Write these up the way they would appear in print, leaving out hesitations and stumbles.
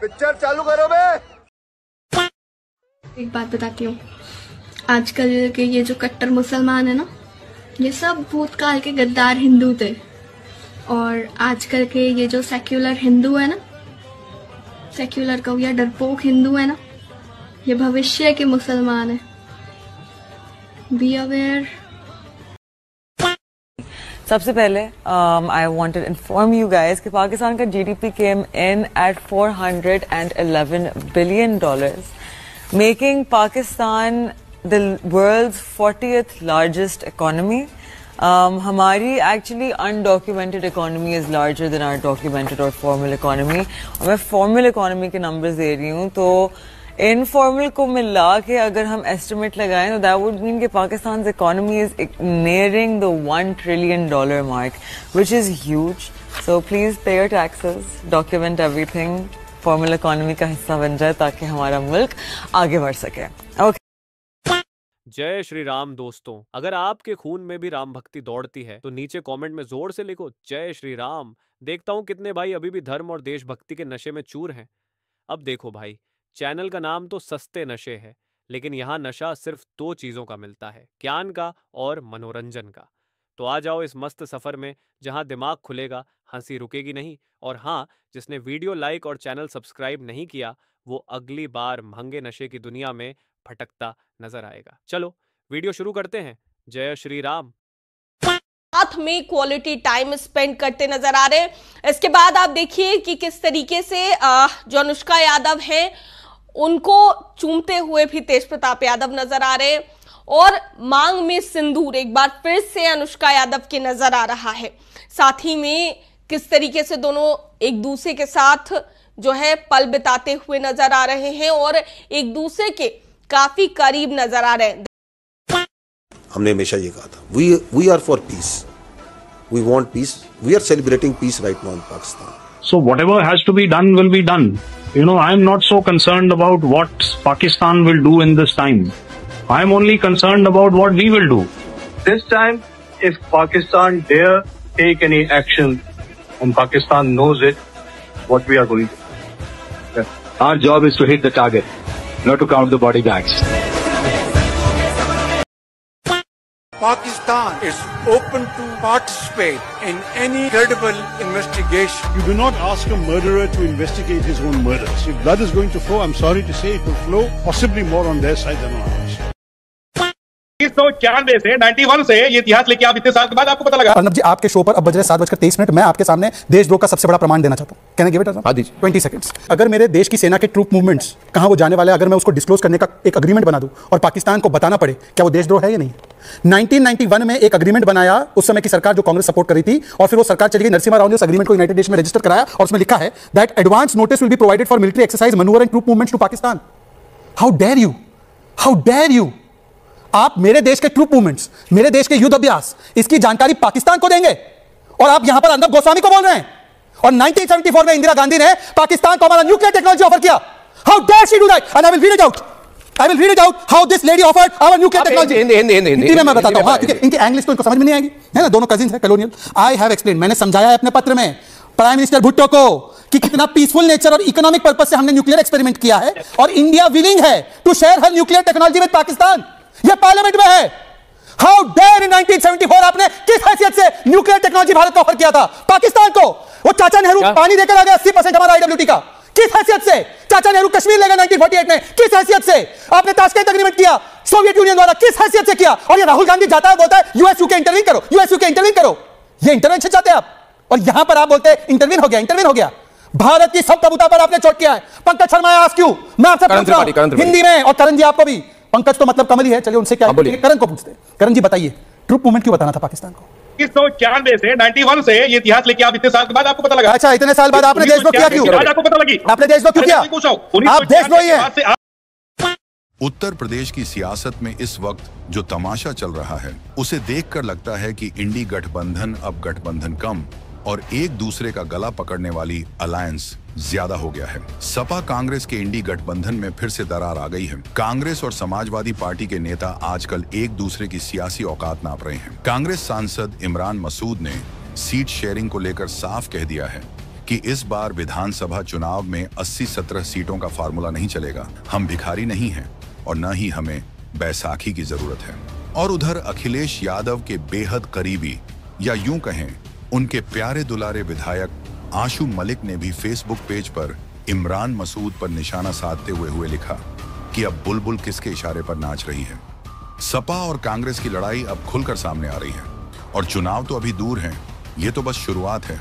Picture चालू करो बे। एक बात बताती हूँ, आजकल के ये जो कट्टर मुसलमान है ना, ये सब भूतकाल के गद्दार हिंदू थे। और आजकल के ये जो सेक्युलर हिंदू है ना, सेक्युलर कहूँ या डरपोक हिंदू है ना, ये भविष्य के मुसलमान है। Be aware. सबसे पहले I want to inform you guys कि पाकिस्तान का GDP came in at $411 billion, making Pakistan the world's 40th largest economy. हमारी actually undocumented economy is larger than our documented और फॉर्मल इकोनॉमी. और मैं फॉर्मल इकोनॉमी के numbers दे रही हूँ, तो इनफॉर्मल को मिला के अगर हम एस्टिमेट लगाएं तो दैट वुड मीन कि Pakistan economy is nearing the $1 trillion mark, which is huge. So please pay your taxes, document everything, formal economy का हिस्सा बन जाए ताकि हमारा मुल्क आगे बढ़ सके. ओके. जय श्री राम दोस्तों, अगर आपके खून में भी राम भक्ति दौड़ती है तो नीचे कमेंट में जोर से लिखो जय श्री राम. देखता हूं कितने भाई अभी भी धर्म और देशभक्ति के नशे में चूर हैं. अब देखो भाई, चैनल का नाम तो सस्ते नशे है, लेकिन यहाँ नशा सिर्फ 2 चीजों का मिलता है, ज्ञान का और मनोरंजन का. तो आ जाओ इस मस्त सफर में जहाँ दिमाग खुलेगा, हंसी रुकेगी नहीं. और हाँ, जिसने वीडियो लाइक और चैनल सब्सक्राइब नहीं किया वो अगली बार महंगे नशे की दुनिया में भटकता नजर आएगा. चलो वीडियो शुरू करते हैं. जय श्री राम. साथ में क्वालिटी टाइम स्पेंड करते नजर आ रहे हैं. इसके बाद आप देखिए कि किस तरीके से जो अनुष्का यादव हैं उनको चूमते हुए भी तेज प्रताप यादव नजर आ रहे हैं. और मांग में सिंदूर एक बार फिर से अनुष्का यादव के नजर आ रहा है. साथ ही में किस तरीके से दोनों एक दूसरे के साथ जो है पल बिताते हुए नजर आ रहे हैं और एक दूसरे के काफी करीब नजर आ रहे हैं. हमने हमेशा ये कहा था, we are for peace, we want peace, we are celebrating peace right now in Pakistan. So whatever has to be done will be done. You know, I am not so concerned about what Pakistan will do in this time. I am only concerned about what we will do. This time, if Pakistan dare take any action, and Pakistan knows it, what we are going to do. Our job is to hit the target, not to count the body bags. Pakistan is open to participate in any credible investigation. You do not ask a murderer to investigate his own murders. If blood is going to flow, I'm sorry to say, it will flow possibly more on their side than on ours. 1994 से 91 से ये इतिहास लेके आप इतने साल के बाद आपको पता लगा. अर्नब जी, आपके शो पर अब बज रहे 7:23 मैं आपके सामने देशद्रोह का सबसे बड़ा प्रमाण देना चाहता हूं. Can I give it? हाँ दीजिए. 20 सेकंड्स. अगर मेरे देश की सेना के ट्रूप मूवमेंट्स कहां वो जाने वाले, अगर मैं उसको डिस्क्लोज करने का एक अग्रीमेंट बना दूं और पाकिस्तान को बताना पड़े, क्या वो देशद्रोह है या नहीं? 1991 में एक अग्रीमेंट बनाया उस समय की सरकार जो कांग्रेस सपोर्ट कर रही थी, और फिर वो सरकार चली गई. नरसिम्हा राव ने उस अग्रीमेंट को यूनाइटेड नेशन में रजिस्टर कराया और उसमें लिखा है that advance notice will be provided for military exercise, manoeuvre and troop movements to Pakistan. How dare you, how dare you. आप मेरे देश के ट्रूप मूवमेंट्स, मेरे देश के युद्ध अभ्यास, इसकी जानकारी पाकिस्तान को देंगे और आप यहां पर अर्नब गोस्वामी को बोल रहे हैं. और 1974 में इंदिरा गांधी ने पाकिस्तान को हमारा न्यूक्लियर टेक्नोलॉजी ऑफर किया. How dare she do that? And I will read it out. I will read it out how this lady offered our nuclear technology. Hindi में मैं बताता हूं. हाँ, क्योंकि इनकी इंग्लिश तो इनको समझ में नहीं आएगी, है ना. दोनों कजिन्स हैं, कॉलोनियल. I have explained, मैंने समझाया है अपने पत्र में प्राइम मिनिस्टर भुट्टो को कि कितना पीसफुल नेचर और इकोनॉमिक पर्पस से हमने न्यूक्लियर एक्सपेरिमेंट किया है और इंडिया विलिंग है to share her nuclear technology with Pakistan. ये पार्लियामेंट में है. हाउ डेयर इन 1974 आपने किस हैसियत से न्यूक्लियर टेक्नोलॉजी भारत को ऑफर किया था पाकिस्तान को? वो चाचा नेहरू पानी देकर आ गया 80% हमारा आईडब्ल्यूटी का. किस हैसियत से? चाचा नेहरू कश्मीर ले गए 1948 में. किस हैसियत से आपने ताशकंद एग्रीमेंट किया सोवियत यूनियन द्वारा? किस हैसियत से किया? और ये राहुल गांधी जाता है बोलता है यूएस यूके इंटरवीन करो, यूएस यूके इंटरवीन करो. ये इंटरवेंशन चाहते हैं आप, और यहां पर आप बोलते हैं इंटरवीन हो गया, इंटरवीन हो गया. भारत की सब प्रभुता पर आपने चोट किया है. Pankaj Sharma, I ask you, मैं आपसे पूछ रहा हूं हिंदी में, और करण जी आपको भी. पंकज तो मतलब कमल ही है, चलिए उनसे क्या, करण को पूछते हैं. करण जी बताइए, ट्रूप मूवमेंट क्यों बताना था पाकिस्तान को? 1994 से 91 से ये इतिहास लेके आप इतने साल के बाद आपको पता लगा. अच्छा, इतने साल बाद आपने देशद्रोह किया क्यों? आपको पता लगी. आपने देशद्रोह क्यों किया? आप देशद्रोही हैं. उत्तर प्रदेश की सियासत में इस वक्त जो तमाशा चल रहा है उसे देखकर लगता है कि इंडी गठबंधन अब गठबंधन कम और एक दूसरे का गला पकड़ने वाली अलायंस ज्यादा हो गया है. सपा कांग्रेस के इंडी गठबंधन में फिर से दरार आ गई है. कांग्रेस और समाजवादी पार्टी के नेता आजकल एक दूसरे की सियासी औकात नाप रहे हैं. कांग्रेस सांसद इमरान मसूद ने सीट शेयरिंग को लेकर साफ कह दिया है कि इस बार विधानसभा चुनाव में 80-17 सीटों का फार्मूला नहीं चलेगा। हम भिखारी नहीं हैं और न ही हमें बैसाखी की जरूरत है। और उधर अखिलेश यादव के बेहद करीबी या यूं कहें उनके प्यारे दुलारे विधायक आशु मलिक ने भी फेसबुक पेज पर इमरान मसूद पर निशाना साधते हुए लिखा कि अब बुलबुल किसके इशारे पर नाच रही है। सपा और कांग्रेस की लड़ाई अब खुलकर सामने आ रही है और चुनाव तो अभी दूर हैं, ये तो बस शुरुआत है।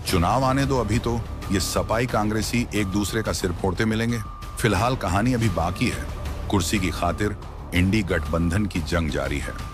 चुनाव आने दो, अभी तो ये सपाई कांग्रेसी एक दूसरे का सिर फोड़ते मिलेंगे। फिलहाल कहानी अभी बाकी है। कुर्सी की खातिर इंडी गठबंधन की जंग जारी है।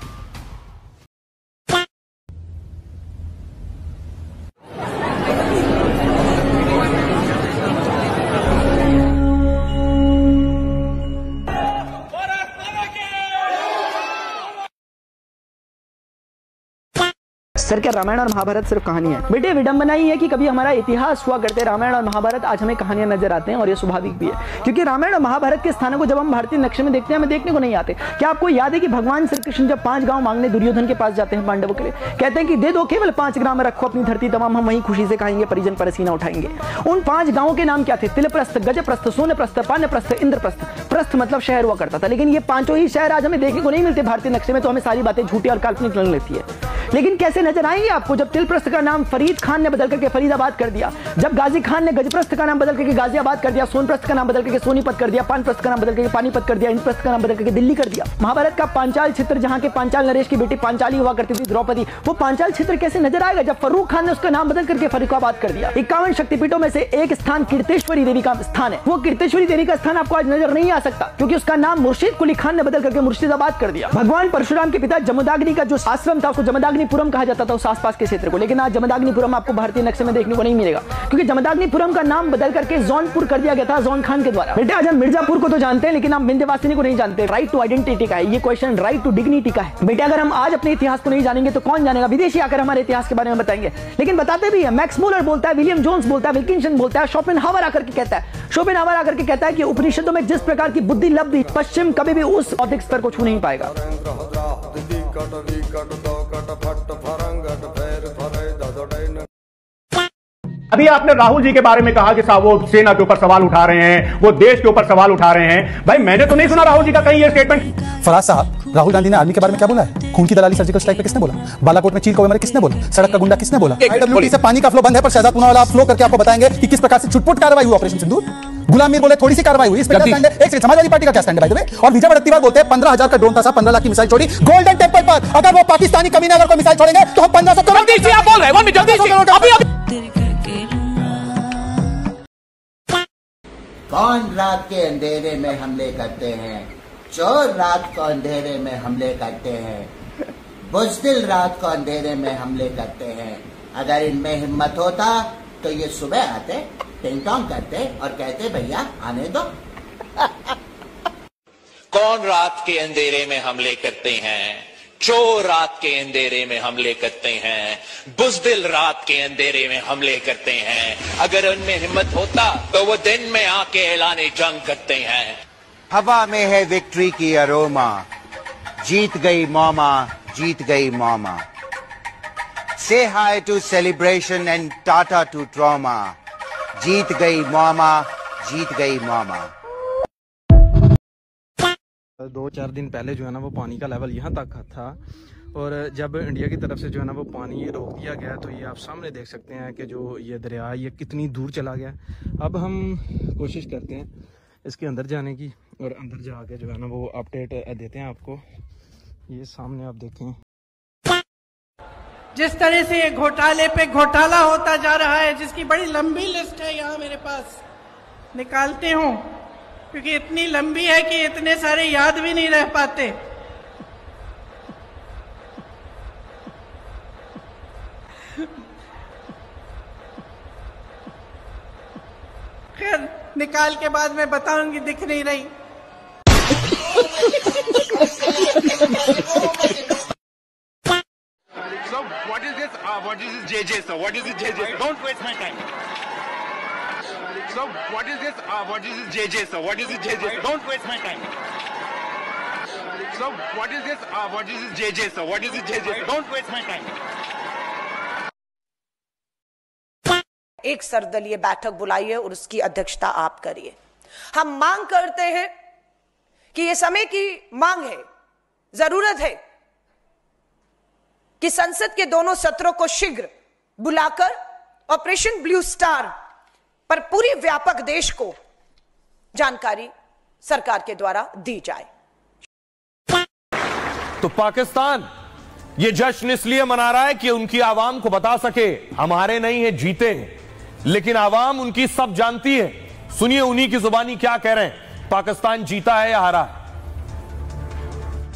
सर क्या रामायण और महाभारत सिर्फ कहानी है? बेटे विडंबना ही है कि कभी हमारा इतिहास हुआ करते रामायण और महाभारत, आज हमें कहानियां नजर आते हैं और ये स्वाभाविक भी है क्योंकि रामायण और महाभारत के स्थानों को जब हम भारतीय नक्शे में देखते हैं हमें देखने को नहीं आते। क्या आपको याद है कि भगवान श्री कृष्ण जब 5 गांव मांगने दुर्योधन के पास जाते हैं पांडवों के लिए, कहते हैं कि दे दो केवल 5 ग्राम रखो अपनी धरती तमाम, हम वहीं खुशी से खाएंगे, परिजन पसीना उठाएंगे। उन 5 गांवों के नाम क्या थे? तिलप्रस्थ, गजप्रस्थ, सोनप्रस्थ, पानप्रस्थ, इंद्रप्रस्थ। प्रस्थ मतलब शहर हुआ करता था, लेकिन ये 5 ही शहर आज हमें देखने को नहीं मिलते भारतीय नक्शे में, तो हमें सारी बातें झूठी और काल्पनिक लग लेती है। लेकिन कैसे नजर आएंगे आपको जब तिलप्रस्थ का नाम फरीद खान ने बदल करके फरीदाबाद कर दिया, जब गाजी खान ने गजप्रस्थ का नाम बदल करके गाजियाबाद कर दिया, सोनप्रस्थ का नाम बदल करके सोनीपत कर दिया, पानप्रस्थ का नाम बदल करके पानीपत कर दिया, इंद्रप्रस्थ का नाम बदल करके दिल्ली कर दिया। महाभारत का पांचाल क्षेत्र जहां के पांचाल नरेश की बेटी पांचाली हुआ करती थी द्रौपदी, वो पांचाल क्षेत्र कैसे नजर आएगा जब फर्रुख खान ने उसका नाम बदल करके फर्रुखाबाद कर दिया। 51 शक्तिपीठों में से एक स्थान कीर्तेश्वरी देवी का स्थान है। वो कीर्तेश्वरी देवी का स्थान आपको आज नजर नहीं आ सकता क्योंकि उसका नाम मुर्शिद कुली खान ने बदल करके मुर्शिदाबाद कर दिया। भगवान परशुराम के पिता जमदाग्नि का जो आश्रम था उसको जमदाग्निपुरम कहा जाता था उस आसपास के क्षेत्र को, लेकिन आज जमदाग्निपुरम आपको भारतीय नक्शे में देखने को नहीं मिलेगा क्योंकि जमदाग्निपुरम का नाम बदल करके जौनपुर कर दिया गया था जौन खान के द्वारा। बेटे आज हम मिर्जापुर को तो जानते हैं लेकिन हम विंध्यवासिनी को नहीं जानते। राइट टू आइडेंटिटी का है ये क्वेश्चन, राइट टू डिग्निटी का है। बेटे अगर हम आज अपने इतिहास को नहीं जानेंगे तो कौन जानेगा? विदेशी आकर हमारे इतिहास के बारे में बताएंगे, लेकिन बताते भी है। मैक्स मूलर बोलता है, विलियम जोन्स बोलता है, विल्किंसन बोलता है, शोपेनहावर आकर के कहता है कि उपनिषदों में जिस प्रकार की बुद्धि लब्धि पश्चिम कभी भी उस बौद्धिक स्तर को छू नहीं पाएगा। अभी आपने राहुल जी के बारे में कहा कि साहब वो सेना के ऊपर सवाल उठा रहे हैं, वो देश के ऊपर सवाल उठा रहे हैं। भाई मैंने तो नहीं सुना राहुल जी का कहीं ये स्टेटमेंट। फराज साहब, राहुल गांधी ने आर्मी के बारे में क्या बोला है? खून की दलाली सर्जिकल स्ट्राइक पे किसने बोला? बालाकोट में चील कौवे मरे किसने बोला? सड़क का गुंडा किसने बोला? IWT से पानी का फ्लो बंद है पर शहजाद पुनावाला फ्लो करके आपको बताएंगे कि किस प्रकार से छुटपुट कार्रवाई हुई ऑपरेशन सिंदूर। गुलाम मीर बोले थोड़ी सी कार्रवाई हुई, इस पर स्टैंड है? एक सेकंड, समाजवादी पार्टी का क्या स्टैंड है भाई? और विजय वड़त्तीवार बोलते हैं 15,000 का ड्रोन था साहब, 15 लाख की मिसाइल छोड़ी गोल्डन टेंपल पर। अगर वो पाकिस्तानी कमीने अगर कोई मिसाइल छोड़ेंगे तो हम 1500 करोड़ बोल रहे हैं। जल्दी कौन रात के अंधेरे में हमले करते हैं? चोर रात को अंधेरे में हमले करते हैं, बुज़दिल रात को अंधेरे में हमले करते हैं। अगर इनमें हिम्मत होता तो ये सुबह आते, टिंग टॉन्ग करते और कहते भैया आने दो। कौन रात के अंधेरे में हमले करते हैं? चोर रात के अंधेरे में हमले करते हैं, बुज़दिल रात के अंधेरे में हमले करते हैं। अगर उनमें हिम्मत होता तो वो दिन में आके ऐलाने जंग करते हैं। हवा में है विक्ट्री की अरोमा, जीत गई मौमा, जीत गई मौमा। से hi to celebration and tata to trauma, जीत गई मौमा, जीत गई मौमा। 2-4 दिन पहले जो है ना वो पानी का लेवल यहाँ तक था और जब इंडिया की तरफ से जो है ना वो पानी रोक दिया गया तो ये आप सामने देख सकते हैं कि जो ये दरिया ये कितनी दूर चला गया। अब हम कोशिश करते हैं इसके अंदर जाने की और अंदर जाके जो है ना वो अपडेट देते हैं आपको। ये सामने आप देखें जिस तरह से ये घोटाले पे घोटाला होता जा रहा है, जिसकी बड़ी लंबी लिस्ट है यहाँ मेरे पास, निकालते हूँ क्योंकि इतनी लंबी है कि इतने सारे याद भी नहीं रह पाते। खैर निकाल के बाद मैं बताऊंगी, दिख नहीं रही। So what is this? What is this JJ? So what is this JJ? Don't waste my time. So what is this? What is this JJ? So what is this JJ? Don't waste my time. So what is this? What is this JJ? So what is this JJ? Don't waste my time. एक सर्वदलीय बैठक बुलाइए और उसकी अध्यक्षता आप करिए। हम मांग करते हैं कि ये समय की मांग है, जरूरत है कि संसद के दोनों सत्रों को शीघ्र बुलाकर ऑपरेशन ब्लू स्टार पर पूरी व्यापक देश को जानकारी सरकार के द्वारा दी जाए। तो पाकिस्तान ये जश्न इसलिए मना रहा है कि उनकी आवाम को बता सके हमारे नहीं है, जीते हैं। लेकिन आवाम उनकी सब जानती है। सुनिए उन्हीं की जुबानी क्या कह रहे हैं, पाकिस्तान जीता है या हारा है।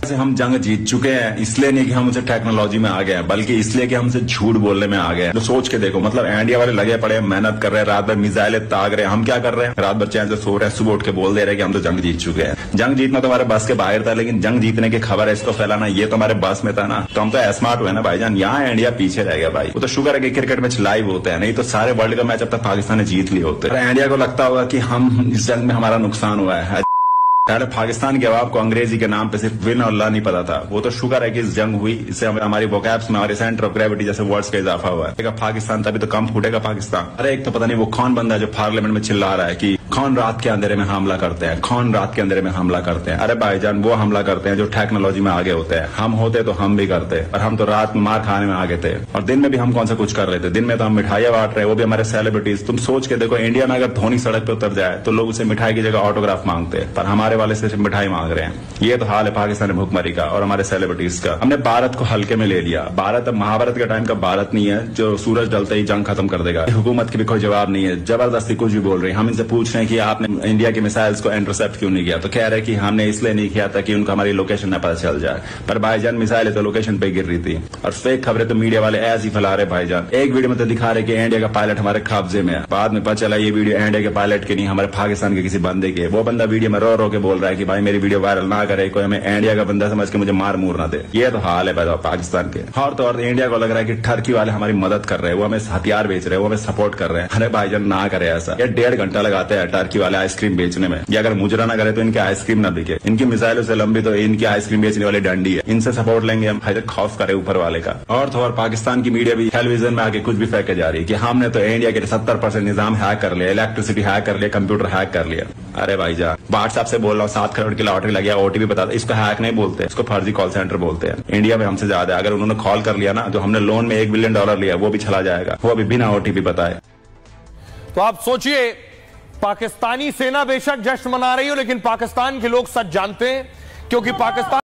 हम जंग जीत चुके हैं, इसलिए नहीं कि हम उसे टेक्नोलॉजी में आ गए हैं, बल्कि इसलिए कि हमसे झूठ बोलने में आ गए हैं। तो सोच के देखो, मतलब इंडिया वाले लगे पड़े हैं, मेहनत कर रहे हैं, रात भर मिसाइलें ताक रहे हैं। हम क्या कर रहे हैं, रात भर चैन से सो रहे हैं, सुबह उठ के बोल दे रहे हैं कि हम तो जंग जीत चुके हैं। जंग जीतना तो हमारे बस के बाहर था, लेकिन जंग जीतने की खबर है इसको फैलाना, ये तो हमारे बस में था ना। तो हम तो स्मार्ट हुए ना भाईजान, यहाँ इंडिया पीछे रह गया भाई। वो तो शुक्र है कि क्रिकेट मैच लाइव होते हैं, नहीं तो सारे वर्ल्ड का मैच अब तक पाकिस्तान ने जीत लिए होते। इंडिया को लगता होगा कि हम इस जंग में हमारा नुकसान हुआ है। पहले पाकिस्तान के अवाब को अंग्रेजी के नाम पे सिर्फ विन और ला नहीं पता था। वो तो शुक्र है कि इस जंग हुई, इससे हमारी वोकैब्स में, हमारे सेंटर ऑफ ग्रेविटी जैसे वर्ड्स का इजाफा हुआ है। पाकिस्तान तभी तो कम फूटेगा पाकिस्तान। अरे एक तो पता नहीं वो कौन बंदा जो पार्लियामेंट में चिल्ला रहा है कि कौन रात के अंधेरे में हमला करते हैं, कौन रात के अंधेरे में हमला करते हैं। अरे भाईजान वो हमला करते हैं जो टेक्नोलॉजी में आगे होते हैं। हम होते तो हम भी करते, और हम तो रात में मार खाने में आगे थे, और दिन में भी हम कौन सा कुछ कर रहे थे। दिन में तो हम मिठाइयां बांट रहे हैं, वो भी हमारे सेलिब्रिटीज। तुम सोच के देखो, इंडिया में अगर धोनी सड़क पे उतर जाए तो लोग उसे मिठाई की जगह ऑटोग्राफ मांगते हैं, पर हमारे वाले सिर्फ मिठाई मांग रहे हैं। ये तो हाल है पाकिस्तानी भुखमरी का और हमारे सेलिब्रिटीज का। हमने भारत को हल्के में ले लिया। भारत अब महाभारत के टाइम का भारत नहीं है जो सूरज डलते ही जंग खत्म कर देगा। हुकूमत की भी कोई जवाब नहीं है, जबरदस्ती कुछ भी बोल रही है। हम इनसे पूछ रहे हैं कि आपने इंडिया के मिसाइल्स को इंटरसेप्ट क्यों नहीं किया, तो कह रहे कि हमने इसलिए नहीं किया था कि उनको हमारी लोकेशन न पता चल जाए। पर भाईजान मिसाइल तो लोकेशन पे गिर रही थी, और फेक खबरें तो मीडिया वाले ऐसी फैला रहे भाईजान। एक वीडियो में तो दिखा रहे कि इंडिया का पायलट हमारे कब्जे में है, बाद में पता चला ये वीडियो इंडिया के पायलट की नहीं, हमारे पाकिस्तान के किसी बंदे के। वो बंदा वीडियो में रो रो के बोल रहा है कि भाई मेरी वीडियो वायरल ना करे, कोई हमें इंडिया का बंदा समझ के मुझे मार मूर ना दे। ये तो हाल है पाकिस्तान के। और तो और इंडिया को लग रहा है कि टर्की वाले हमारी मदद कर रहे हैं, वो हमें हथियार बेच रहे हैं, वो हमें सपोर्ट कर रहे हैं। अरे भाईजान ना करे ऐसा। ये 1.5 घंटा लगाते हैं टर्की वाले आइसक्रीम बेचने में। ये अगर मुजरा ना करे तो इनकी आइसक्रीम ना बिके। इनकी मिसाइलों से लंबी तो इनकी आइसक्रीम बेचने वाली डंडी है। इनसे सपोर्ट लेंगे हम, खौफ करे ऊपर वाले का। और तो और पाकिस्तान की मीडिया भी टेलीविजन में आके कुछ भी फेंके जा रही है कि हमने तो इंडिया के 70% निजाम हैक कर लिया, इलेक्ट्रिसिटी हैक कर लिया, कंप्यूटर हैक कर लिया। अरे भाईजान व्हाट्सएप से बोल रहा हूँ 7 करोड़ की लॉटरी लगी, ओटीपी बता, इसको हैक नहीं बोलते, इसको फर्जी कॉल सेंटर बोलते हैं। इंडिया में हमसे ज्यादा अगर उन्होंने कॉल कर लिया ना, जो हमने लोन में $1 बिलियन लिया वो भी चला जाएगा, वो भी बिना ओटीपी बताए। तो आप सोचिए, पाकिस्तानी सेना बेशक जश्न मना रही हो, लेकिन पाकिस्तान के लोग सच जानते हैं, क्योंकि पाकिस्तान